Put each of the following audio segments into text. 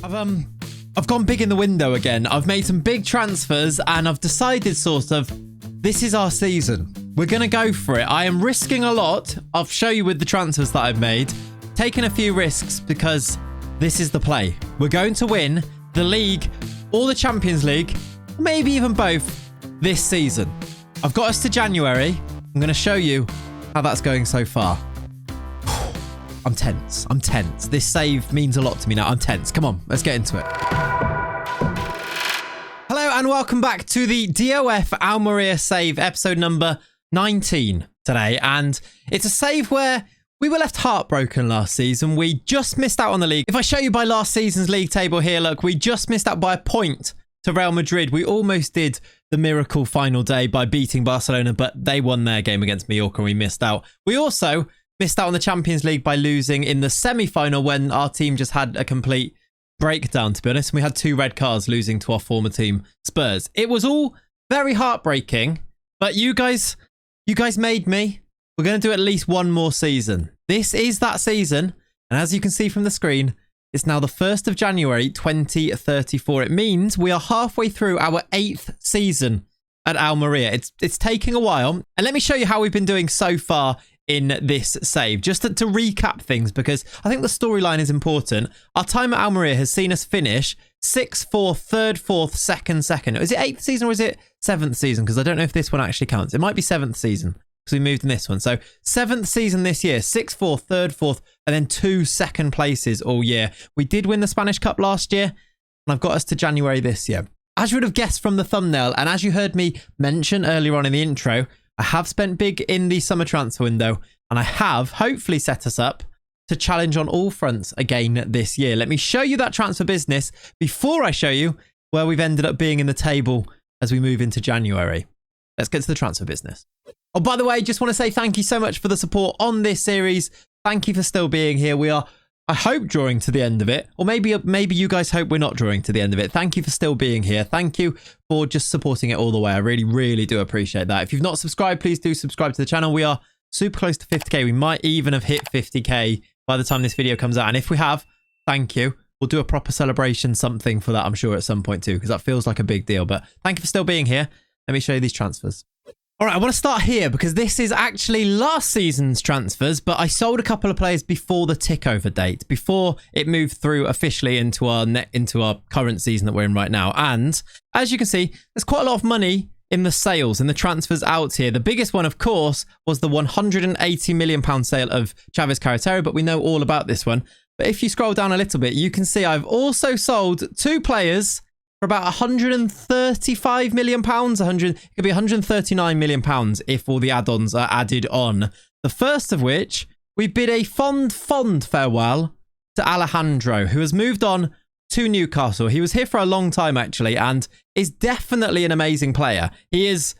I've gone big in the window again. I've made some big transfers and I've decided sort of this is our season. We're going to go for it. I am risking a lot. I'll show you with the transfers that I've made. Taking a few risks because this is the play. We're going to win the league or the Champions League, maybe even both this season. I've got us to January. I'm going to show you how that's going so far. I'm tense. I'm tense. This save means a lot to me now. I'm tense. Come on, let's get into it. Hello and welcome back to the DOF Almeria save, episode number 19 today. And it's a save where we were left heartbroken last season. We just missed out on the league. If I show you by last season's league table here, look, we just missed out by a point to Real Madrid. We almost did the miracle final day by beating Barcelona, but they won their game against Mallorca and we missed out. We also missed out on the Champions League by losing in the semi-final when our team just had a complete breakdown, to be honest. And we had 2 red cards, losing to our former team, Spurs. It was all very heartbreaking, but you guys made me. We're going to do at least one more season. This is that season. And as you can see from the screen, it's now the 1st of January, 2034. It means we are halfway through our 8th season at Almeria. It's taking a while. And let me show you how we've been doing so far in this save, just to recap things, because I think the storyline is important. Our time at Almeria has seen us finish 6th, 4th, 3rd, 4th, 2nd. Is it 8th season or is it 7th season? Because I don't know if this one actually counts. It might be 7th season because we moved in this one. So 7th season this year, 6th, 4th, 3rd, 4th, and then 2 2nd places all year. We did win the Spanish Cup last year, and I've got us to January this year. As you would have guessed from the thumbnail, and as you heard me mention earlier on in the intro, I have spent big in the summer transfer window, and I have hopefully set us up to challenge on all fronts again this year. Let me show you that transfer business before I show you where we've ended up being in the table as we move into January. Let's get to the transfer business. Oh, by the way, just want to say thank you so much for the support on this series. Thank you for still being here. We are, I hope, drawing to the end of it. Or maybe you guys hope we're not drawing to the end of it. Thank you for still being here. Thank you for just supporting it all the way. I really, really do appreciate that. If you've not subscribed, please do subscribe to the channel. We are super close to 50k. We might even have hit 50k by the time this video comes out. And if we have, thank you. We'll do a proper celebration, something for that, I'm sure, at some point too, because that feels like a big deal. But thank you for still being here. Let me show you these transfers. All right, I want to start here because this is actually last season's transfers, but I sold a couple of players before the tick-over date, before it moved through officially into our current season that we're in right now. And as you can see, there's quite a lot of money in the sales and the transfers out here. The biggest one, of course, was the £180 million sale of Chavez Carretero, but we know all about this one. But if you scroll down a little bit, you can see I've also sold 2 players for about £135 million. It could be £139 million if all the add-ons are added on. The first of which, we bid a fond farewell to Alejandro, who has moved on to Newcastle. He was here for a long time, actually, and is definitely an amazing player. He's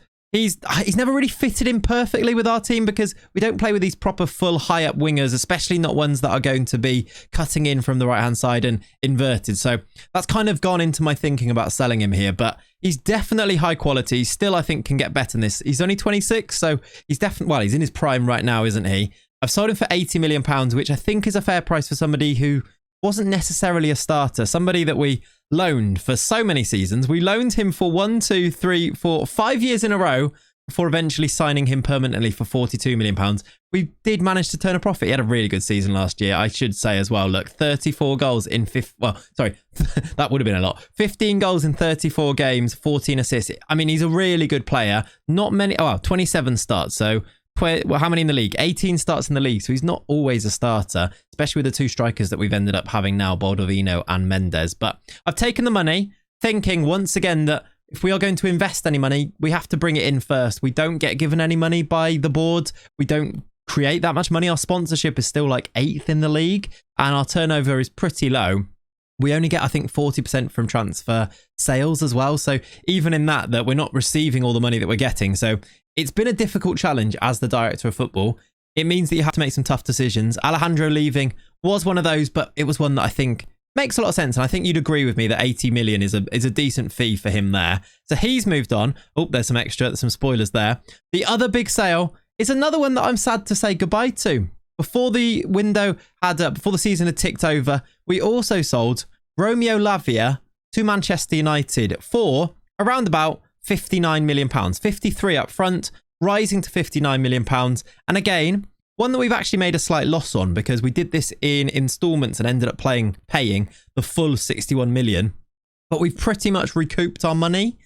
never really fitted in perfectly with our team because we don't play with these proper full high-up wingers, especially not ones that are going to be cutting in from the right-hand side and inverted. So that's kind of gone into my thinking about selling him here, but he's definitely high quality. Still, I think, can get better than this. He's only 26, so he's definitely, well, he's in his prime right now, isn't he? I've sold him for £80 million, which I think is a fair price for somebody who wasn't necessarily a starter, somebody that we loaned for so many seasons. We loaned him for 1, 2, 3, 4, 5 years in a row before eventually signing him permanently for £42 million. We did manage to turn a profit. He had a really good season last year, I should say as well. Look, 34 goals in that would have been a lot. 15 goals in 34 games, 14 assists. I mean, he's a really good player. Not many, 27 starts. So how many in the league? 18 starts in the league. So he's not always a starter, especially with the 2 strikers that we've ended up having now, Baldovino and Mendes. But I've taken the money, thinking once again that if we are going to invest any money, we have to bring it in first. We don't get given any money by the board. We don't create that much money. Our sponsorship is still like 8th in the league and our turnover is pretty low. We only get, I think, 40% from transfer sales as well. So even in that we're not receiving all the money that we're getting. So it's been a difficult challenge as the director of football. It means that you have to make some tough decisions. Alejandro leaving was one of those, but it was one that I think makes a lot of sense. And I think you'd agree with me that 80 million is a decent fee for him there. So he's moved on. Oh, there's some spoilers there. The other big sale is another one that I'm sad to say goodbye to. Before the season had ticked over, we also sold Romeo Lavia to Manchester United for around about £59 million. 53 up front, rising to £59 million. And again, one that we've actually made a slight loss on because we did this in installments and ended up paying the full 61 million. But we've pretty much recouped our money.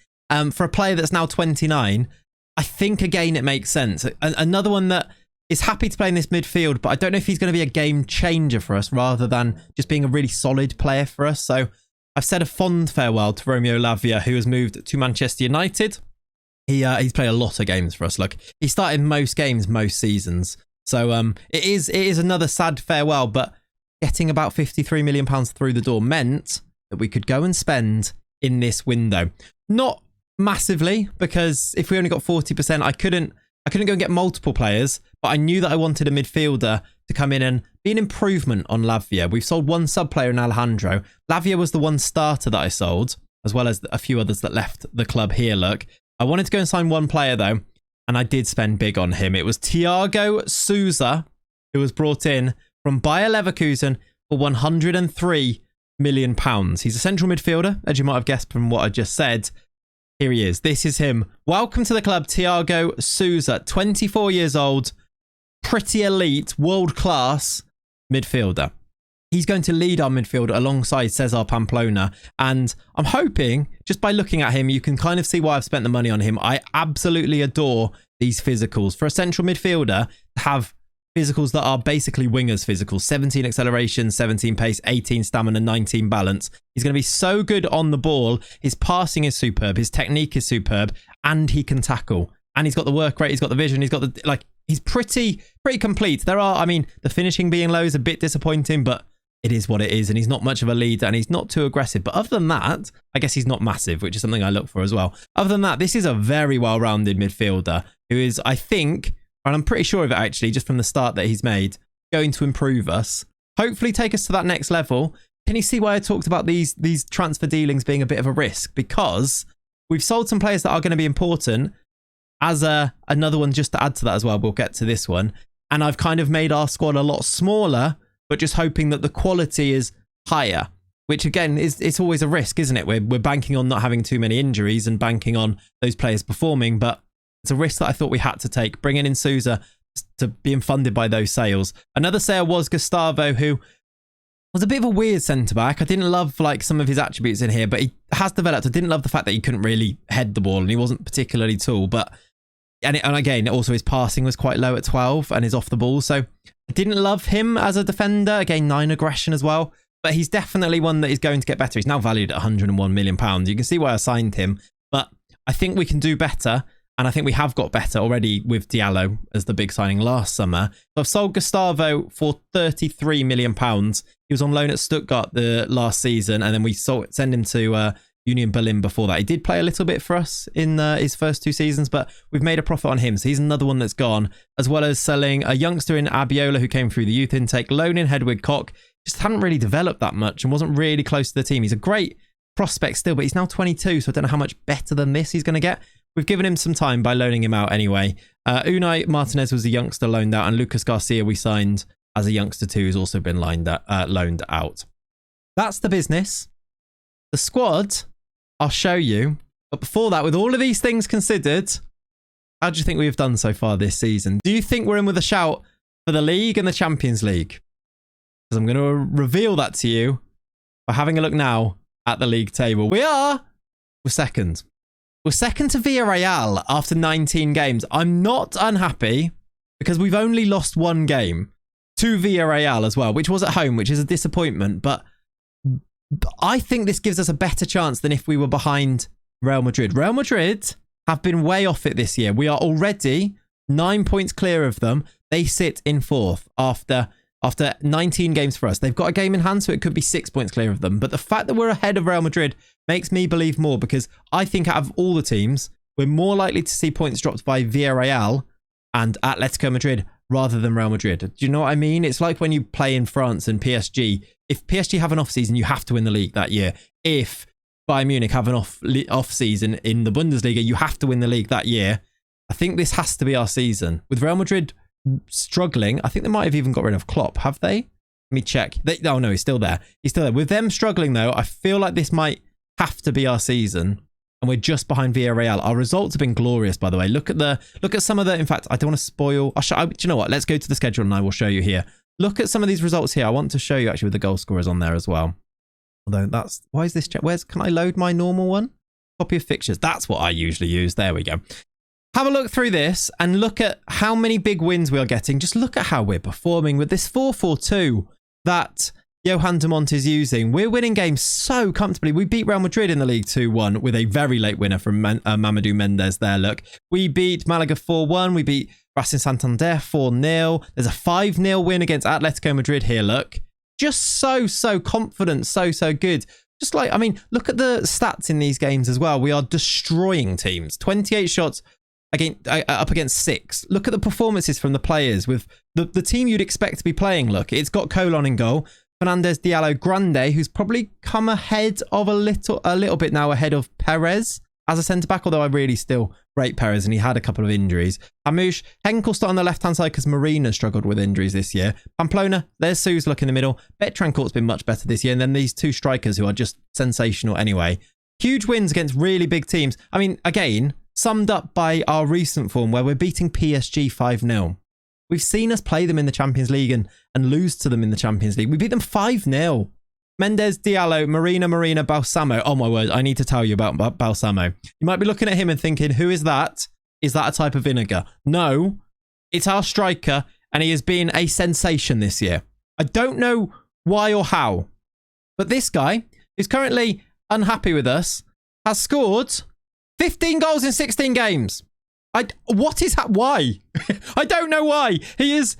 For a player that's now 29, I think, again, it makes sense. Another one that is happy to play in this midfield, but I don't know if he's going to be a game changer for us rather than just being a really solid player for us. So I've said a fond farewell to Romeo Lavia, who has moved to Manchester United. He's played a lot of games for us. Look, he started most games, most seasons. So it is another sad farewell, but getting about £53 million through the door meant that we could go and spend in this window. Not massively, because if we only got 40%, I couldn't go and get multiple players, but I knew that I wanted a midfielder to come in and be an improvement on Lavia. We've sold one sub player in Alejandro. Lavia was the one starter that I sold, as well as a few others that left the club here. Look, I wanted to go and sign one player though, and I did spend big on him. It was Thiago Souza, who was brought in from Bayer Leverkusen for £103 million. He's a central midfielder, as you might have guessed from what I just said. Here he is. This is him. Welcome to the club, Thiago Souza, 24 years old, pretty elite, world-class midfielder. He's going to lead our midfield alongside Cesar Pamplona, and I'm hoping, just by looking at him, you can kind of see why I've spent the money on him. I absolutely adore these physicals. For a central midfielder to have physicals that are basically wingers physicals, 17 acceleration, 17 pace, 18 stamina, 19 balance. He's going to be so good on the ball. His passing is superb. His technique is superb, and he can tackle. And he's got the work rate. He's got the vision. He's got the, like, he's pretty complete. The finishing being low is a bit disappointing, but it is what it is. And he's not much of a leader, and he's not too aggressive. But other than that, I guess he's not massive, which is something I look for as well. Other than that, this is a very well-rounded midfielder who is, I think, and I'm pretty sure of it actually, just from the start that he's made, going to improve us. Hopefully take us to that next level. Can you see why I talked about these transfer dealings being a bit of a risk? Because we've sold some players that are going to be important. As another one just to add to that as well, we'll get to this one. And I've kind of made our squad a lot smaller, but just hoping that the quality is higher. Which again, it's always a risk, isn't it? We're banking on not having too many injuries and banking on those players performing, but it's a risk that I thought we had to take, bringing in Souza to being funded by those sales. Another sale was Gustavo, who was a bit of a weird centre-back. I didn't love like some of his attributes in here, but he has developed. I didn't love the fact that he couldn't really head the ball and he wasn't particularly tall. But and again, also his passing was quite low at 12 and is off the ball. So I didn't love him as a defender. Again, 9 aggression as well. But he's definitely one that is going to get better. He's now valued at £101 million. You can see why I signed him. But I think we can do better. And I think we have got better already with Diallo as the big signing last summer. So I've sold Gustavo for £33 million. He was on loan at Stuttgart the last season, and then we sent him to Union Berlin before that. He did play a little bit for us in his first 2 seasons, but we've made a profit on him. So he's another one that's gone, as well as selling a youngster in Abiola who came through the youth intake, loan in Hedwig Koch. Just hadn't really developed that much and wasn't really close to the team. He's a great prospect still, but he's now 22, so I don't know how much better than this he's going to get. We've given him some time by loaning him out anyway. Unai Martinez was a youngster loaned out, and Lucas Garcia we signed as a youngster too, who's also been loaned out. That's the business. The squad, I'll show you. But before that, with all of these things considered, how do you think we've done so far this season? Do you think we're in with a shout for the league and the Champions League? Because I'm going to reveal that to you by having a look now at the league table. We're second. We're second to Villarreal after 19 games. I'm not unhappy because we've only lost 1 game to Villarreal as well, which was at home, which is a disappointment. But I think this gives us a better chance than if we were behind Real Madrid. Real Madrid have been way off it this year. We are already 9 points clear of them. They sit in 4th after 19 games for us. They've got a game in hand, so it could be 6 points clear of them. But the fact that we're ahead of Real Madrid makes me believe more, because I think out of all the teams, we're more likely to see points dropped by Villarreal and Atletico Madrid rather than Real Madrid. Do you know what I mean? It's like when you play in France and PSG. If PSG have an off-season, you have to win the league that year. If Bayern Munich have an off-season in the Bundesliga, you have to win the league that year. I think this has to be our season. With Real Madrid struggling, I think they might have even got rid of Klopp, have they? Let me check. Oh, no, he's still there. He's still there. With them struggling, though, I feel like this might have to be our season. And we're just behind Villarreal. Our results have been glorious, by the way. Look at some of the... In fact, I don't want to spoil... do you know what? Let's go to the schedule and I will show you here. Look at some of these results here. I want to show you actually with the goal scorers on there as well. Although that's... Why is this... Can I load my normal one? Copy of fixtures. That's what I usually use. There we go. Have a look through this and look at how many big wins we are getting. Just look at how we're performing with this 4-4-2 that Johan de Mont is using. We're winning games so comfortably. We beat Real Madrid in the league 2-1 with a very late winner from Mamadou Mendes there, look. We beat Malaga 4-1. We beat Racing Santander 4-0. There's a 5-0 win against Atletico Madrid here, look. Just so confident, so good. Just like, I mean, look at the stats in these games as well. We are destroying teams. 28 shots up against 6. Look at the performances from the players with the team you'd expect to be playing, look. It's got Colon in goal. Fernandez, Diallo, Grande, who's probably come ahead of a little bit now ahead of Perez as a centre-back, although I really still rate Perez and he had a couple of injuries. Hamouche, Henkel starting on the left-hand side because Marina struggled with injuries this year. Pamplona, there's Souza in the middle. Betrancourt's been much better this year. And then these two strikers who are just sensational anyway. Huge wins against really big teams. I mean, again, summed up by our recent form where we're beating PSG 5-0. We've seen us play them in the Champions League and lose to them in the Champions League. We beat them 5-0. Mendes, Diallo, Marina, Balsamo. Oh my word, I need to tell you about Balsamo. You might be looking at him and thinking, who is that? Is that a type of vinegar? No, it's our striker and he has been a sensation this year. I don't know why or how, but this guy, who's currently unhappy with us, has scored 15 goals in 16 games. What is that? Why? I don't know why. He is...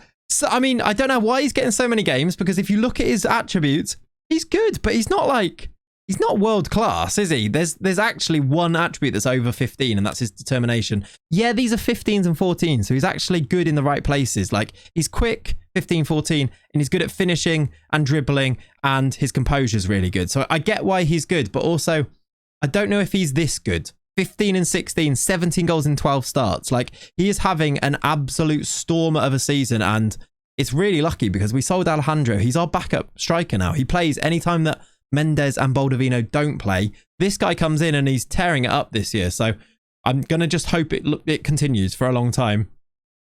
I mean, I don't know why he's getting so many games, because if you look at his attributes, he's good, but he's not like... He's not world class, is he? There's actually one attribute that's over 15, and that's his determination. Yeah, these are 15s and 14s, so he's actually good in the right places. Like, he's quick, 15, 14, and he's good at finishing and dribbling, and his composure's really good. So I get why he's good, but also, I don't know if he's this good. 15 and 16, 17 goals in 12 starts. Like, he is having an absolute storm of a season, and it's really lucky because we sold Alejandro. He's our backup striker now. He plays anytime that Mendes and Baldovino don't play. This guy comes in and he's tearing it up this year. So I'm going to just hope it continues for a long time.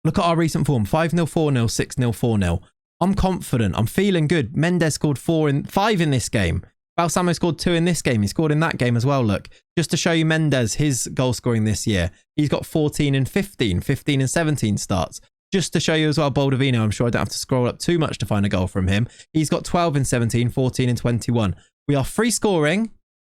Look at our recent form. 5-0, 4-0, 6-0, 4-0. I'm confident. I'm feeling good. Mendes scored 5 in this game. Balsamo scored 2 in this game. He scored in that game as well, look. Just to show you Mendes, his goal scoring this year. He's got 14 and 15, 15 and 17 starts. Just to show you as well, Baldovino, I'm sure I don't have to scroll up too much to find a goal from him. He's got 12 and 17, 14 and 21. We are free scoring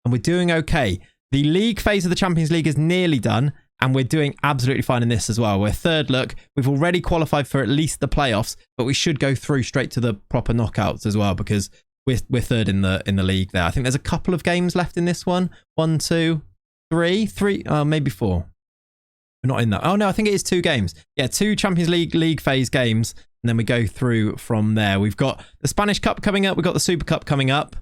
and we're doing okay. The league phase of the Champions League is nearly done and we're doing absolutely fine in this as well. We're third, look. We've already qualified for at least the playoffs, but we should go through straight to the proper knockouts as well because we're third in the league there. I think there's a couple of games left in this one. 1, 2, 3, maybe 4. We're not in that. Oh no, I think it is 2 games. Yeah, 2 Champions League phase games, and then we go through from there. We've got the Spanish Cup coming up. We've got the Super Cup coming up.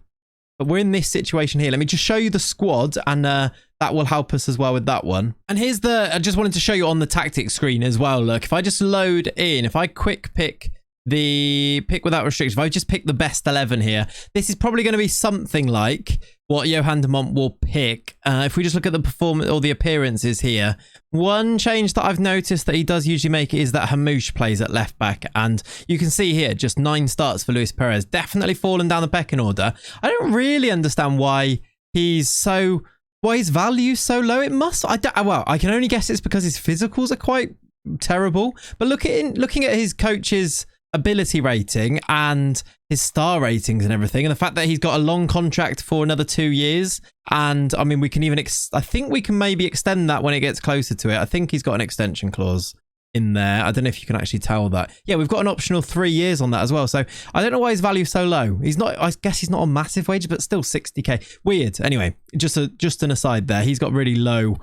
But we're in this situation here. Let me just show you the squad, and that will help us as well with that one. And here's I just wanted to show you on the tactics screen as well. Look, if I just load in, if I quick pick the pick without restrictions, if I just pick the best 11 here, this is probably going to be something like what Johan de Mont will pick. If we just look at the performance or the appearances here, one change that I've noticed that he does usually make is that Hamouche plays at left back, and you can see here just 9 starts for Luis Perez, definitely fallen down the pecking order. I don't really understand why his value's so low. It must, I can only guess it's because his physicals are quite terrible. But looking at his coach's ability rating and his star ratings and everything, and the fact that he's got a long contract for another 2 years, and I mean we can even I think we can maybe extend that when it gets closer to it. I think he's got an extension clause in there. I don't know if you can actually tell that. Yeah, we've got an optional 3 years on that as well. So I don't know why his value is so low. He's not, I guess he's not a massive wage, but still 60k. Weird. Anyway, just an aside there. He's got really low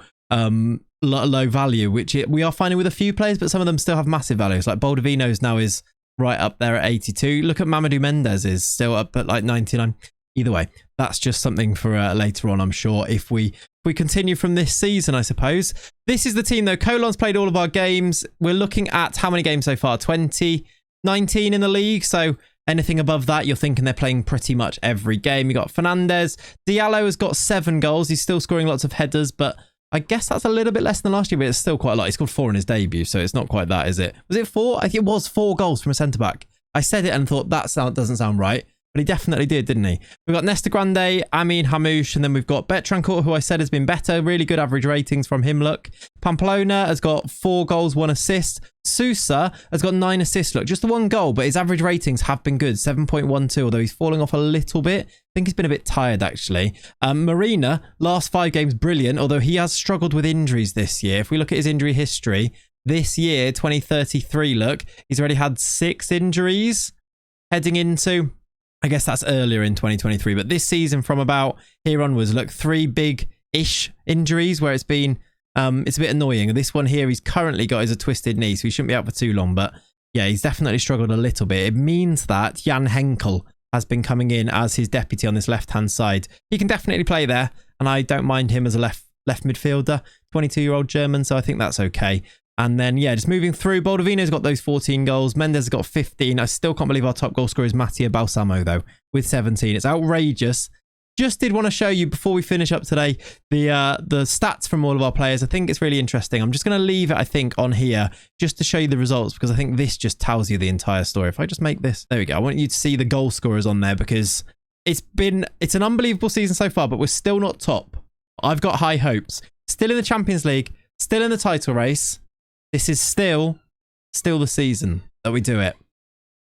value, which we are finding with a few players, but some of them still have massive values. Like Baldovino's now is right up there at 82. Look at Mamadou Mendes is still up at like 99. Either way, that's just something for later on, I'm sure, if we continue from this season, I suppose. This is the team, though. Colon's played all of our games. We're looking at how many games so far? 19 in the league. So Anything above that, you're thinking they're playing pretty much every game. You got Fernandez. Diallo has got 7 goals. He's still scoring lots of headers, but I guess that's a little bit less than last year, but it's still quite a lot. He scored 4 in his debut, so it's not quite that, is it? Was it 4? I think it was 4 goals from a centre-back. I said it and thought that doesn't sound right, but he definitely did, didn't he? We've got Nesta Grande, Amin Hamouche, and then we've got Betrancourt, who I said has been better. Really good average ratings from him, look. Pamplona has got 4 goals, 1 assist. Souza has got 9 assists, look. Just the 1 goal, but his average ratings have been good, 7.12, although he's falling off a little bit. I think he's been a bit tired, actually. Marina, last 5 games, brilliant, although he has struggled with injuries this year. If we look at his injury history, this year, 2033, look, he's already had 6 injuries heading into... I guess that's earlier in 2023, but this season from about here onwards, look, 3 big-ish injuries where it's been, it's a bit annoying. This one here he's currently got is a twisted knee, so he shouldn't be out for too long, but yeah, he's definitely struggled a little bit. It means that Jan Henkel has been coming in as his deputy on this left-hand side. He can definitely play there, and I don't mind him as a left midfielder, 22-year-old German, so I think that's okay. And then, yeah, just moving through, Baldovino's got those 14 goals. Mendes has got 15. I still can't believe our top goal scorer is Mattia Balsamo, though, with 17. It's outrageous. Just did want to show you, before we finish up today, the stats from all of our players. I think it's really interesting. I'm just going to leave it, I think, on here just to show you the results, because I think this just tells you the entire story. If I just make this... There we go. I want you to see the goal scorers on there, because it's an unbelievable season so far, but we're still not top. I've got high hopes. Still in the Champions League, still in the title race. This is still the season that we do it.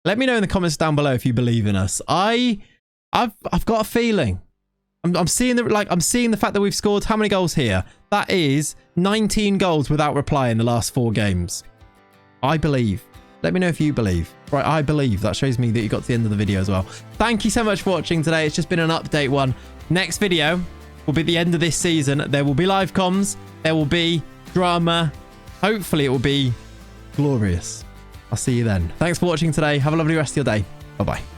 Let me know in the comments down below if you believe in us. I've got a feeling. I'm seeing the fact that we've scored how many goals here? That is 19 goals without reply in the last 4 games. I believe. Let me know if you believe. Right, I believe. That shows me that you got to the end of the video as well. Thank you so much for watching today. It's just been an update one. Next video will be the end of this season. There will be live comms. There will be drama. Hopefully it will be glorious. I'll see you then. Thanks for watching today. Have a lovely rest of your day. Bye-bye.